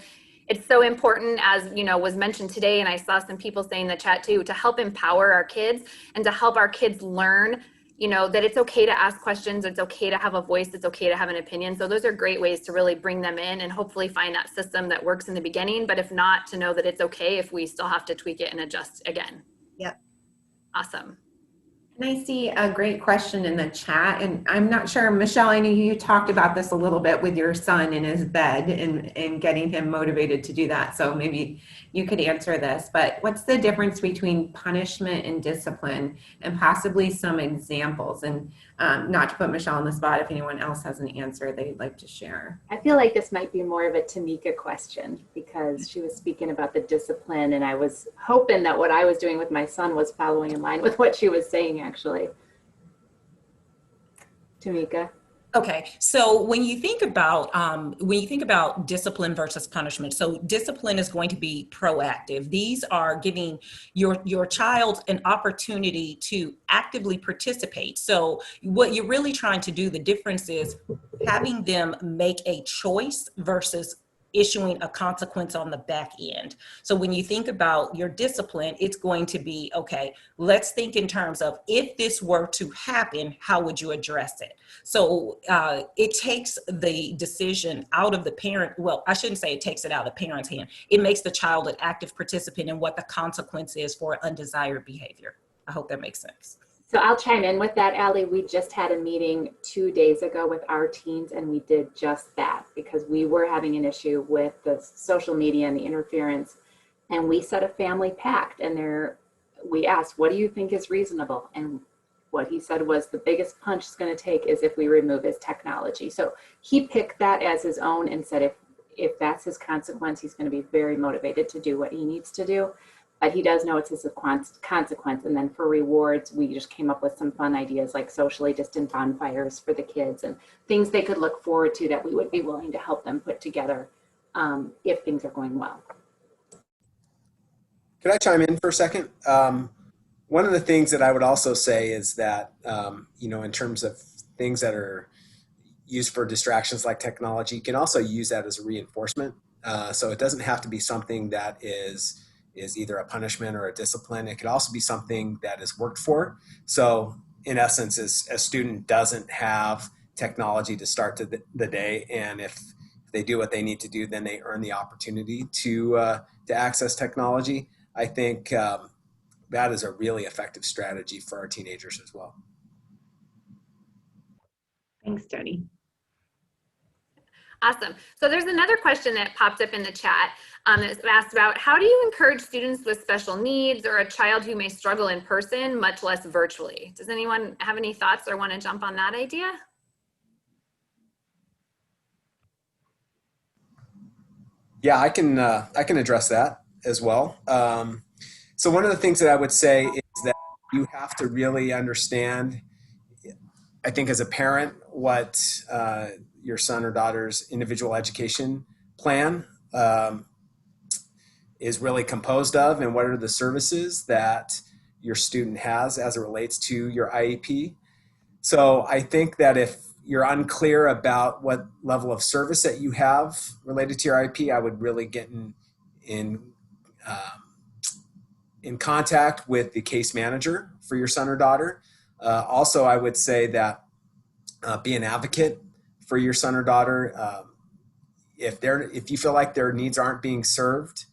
it's so important, as was mentioned today, and I saw some people saying in the chat too, to help empower our kids and to help our kids learn, that it's okay to ask questions, it's okay to have a voice, it's okay to have an opinion. So those are great ways to really bring them in and hopefully find that system that works in the beginning, but if not, to know that it's okay if we still have to tweak it and adjust again. Yep. Awesome. And I see a great question in the chat, and I'm not sure, Michelle, I know you talked about this a little bit with your son in his bed and getting him motivated to do that. So maybe you could answer this, but what's the difference between punishment and discipline, and possibly some examples? And not to put Michelle on the spot, if anyone else has an answer they'd like to share. I feel like this might be more of a Tamika question because she was speaking about the discipline, and I was hoping that what I was doing with my son was following in line with what she was saying, actually. Tamika. Okay, so when you think about discipline versus punishment, so discipline is going to be proactive. These are giving your child an opportunity to actively participate. So what you're really trying to do, the difference is having them make a choice versus issuing a consequence on the back end. So when you think about your discipline, it's going to be, okay, let's think in terms of, if this were to happen, how would you address it? So it takes the decision out of the parent. Well, I shouldn't say it takes it out of the parent's hand. It makes the child an active participant in what the consequence is for undesired behavior. I hope that makes sense. So I'll chime in with that, Allie. We just had a meeting 2 days ago with our teens, and we did just that because we were having an issue with the social media and the interference. And we set a family pact, and we asked, what do you think is reasonable? And what he said was the biggest punch it's going to take is if we remove his technology. So he picked that as his own and said if that's his consequence, he's going to be very motivated to do what he needs to do. But he does know it's his consequence. And then for rewards, we just came up with some fun ideas like socially distant bonfires for the kids and things they could look forward to that we would be willing to help them put together if things are going well. Could I chime in for a second? One of the things that I would also say is that, in terms of things that are used for distractions like technology, you can also use that as a reinforcement. So it doesn't have to be something that is either a punishment or a discipline. It could also be something that is worked for. So in essence, a student doesn't have technology to start the day, and if if they do what they need to do, then they earn the opportunity to access technology. I think that is a really effective strategy for our teenagers as well. Thanks, Tony. Awesome. So there's another question that popped up in the chat that asked about how do you encourage students with special needs or a child who may struggle in person, much less virtually? Does anyone have any thoughts or want to jump on that idea? Yeah, I can address that as well. So one of the things that I would say is that you have to really understand, I think as a parent, what your son or daughter's individual education plan is really composed of, and what are the services that your student has as it relates to your IEP. So I think that if you're unclear about what level of service that you have related to your IEP, I would really get in contact with the case manager for your son or daughter. Also, I would say that be an advocate for your son or daughter. If you feel like their needs aren't being served,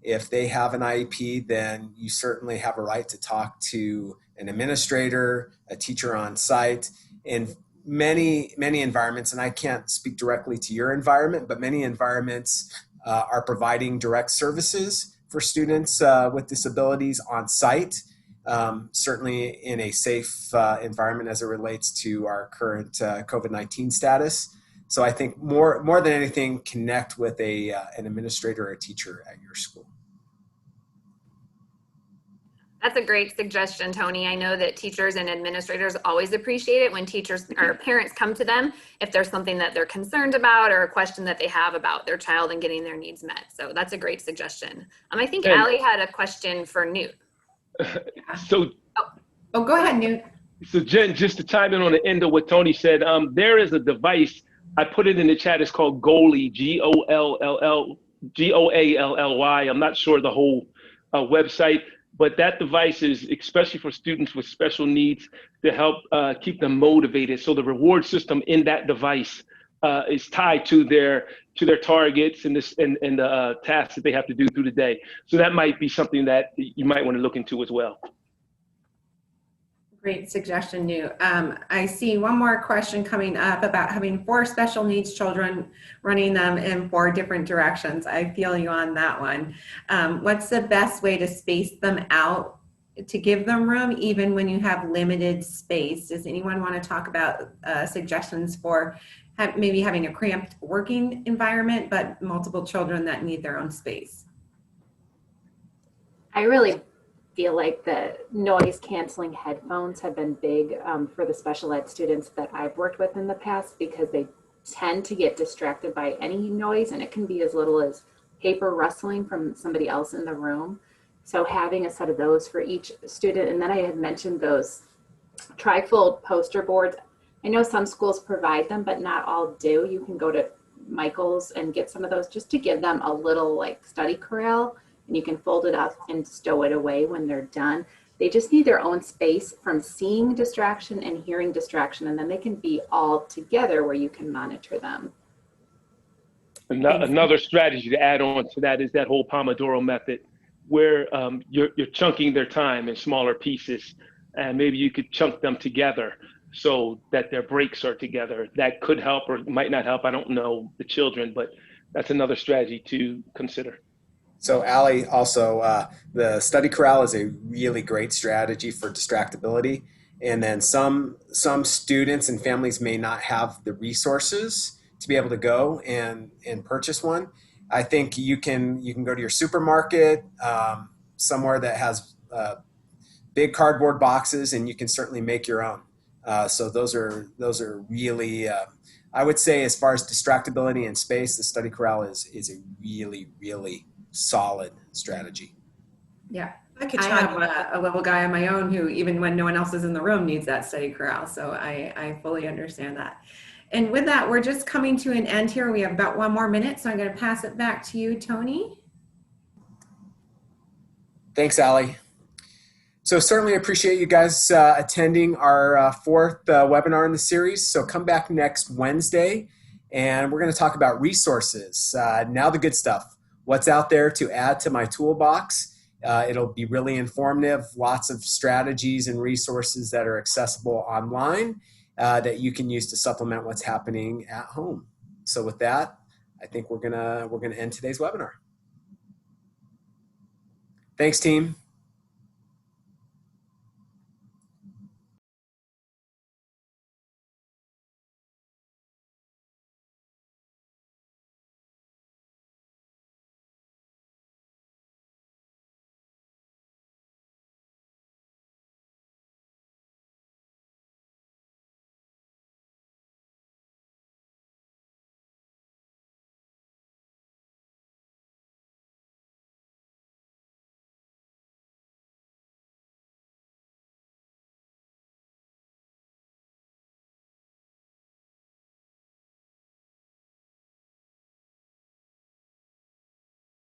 if they have an IEP, then you certainly have a right to talk to an administrator, a teacher on site. In many environments, and I can't speak directly to your environment, but many environments are providing direct services for students with disabilities on site, certainly in a safe environment as it relates to our current COVID-19 status. So I think more than anything, connect with an administrator or a teacher at your school. That's a great suggestion, Tony. I know that teachers and administrators always appreciate it when teachers or parents come to them if there's something that they're concerned about or a question that they have about their child and getting their needs met. So that's a great suggestion. I think Allie had a question for Newt. So, go ahead, Newt. So Jen, just to chime in on the end of what Tony said, there is a device, I put it in the chat, it's called Goally, Goally. I'm not sure the whole website, but that device is especially for students with special needs to help keep them motivated. So the reward system in that device is tied to their targets and the tasks that they have to do through the day. So that might be something that you might want to look into as well. Great suggestion, Newt. I see one more question coming up about having 4 special needs children, running them in 4 different directions. I feel you on that one. What's the best way to space them out to give them room even when you have limited space? Does anyone want to talk about suggestions for maybe having a cramped working environment, but multiple children that need their own space? I really feel like the noise canceling headphones have been big for the special ed students that I've worked with in the past, because they tend to get distracted by any noise, and it can be as little as paper rustling from somebody else in the room. So having a set of those for each student. And then I had mentioned those trifold poster boards. I know some schools provide them, but not all do. You can go to Michael's and get some of those just to give them a little like study corral, and you can fold it up and stow it away when they're done. They just need their own space from seeing distraction and hearing distraction, and then they can be all together where you can monitor them. Another strategy to add on to that is that whole Pomodoro method, where you're chunking their time in smaller pieces, and maybe you could chunk them together so that their breaks are together. That could help or might not help. I don't know the children, but that's another strategy to consider. So Allie, also the study corral is a really great strategy for distractibility. And then some students and families may not have the resources to be able to go and purchase one. I think you can go to your supermarket, somewhere that has big cardboard boxes, and you can certainly make your own. So those are really, I would say, as far as distractibility and space, the study corral is a really, really solid strategy. Yeah, I have a little guy on my own who, even when no one else is in the room, needs that study corral. So I fully understand that. And with that, we're just coming to an end here. We have about 1 more minute, so I'm going to pass it back to you, Tony. Thanks, Allie. So certainly appreciate you guys attending our 4th webinar in the series. So come back next Wednesday, And we're going to talk about resources. Now the good stuff. What's out there to add to my toolbox? It'll be really informative, lots of strategies and resources that are accessible online that you can use to supplement what's happening at home. So with that, I think we're gonna end today's webinar. Thanks, team.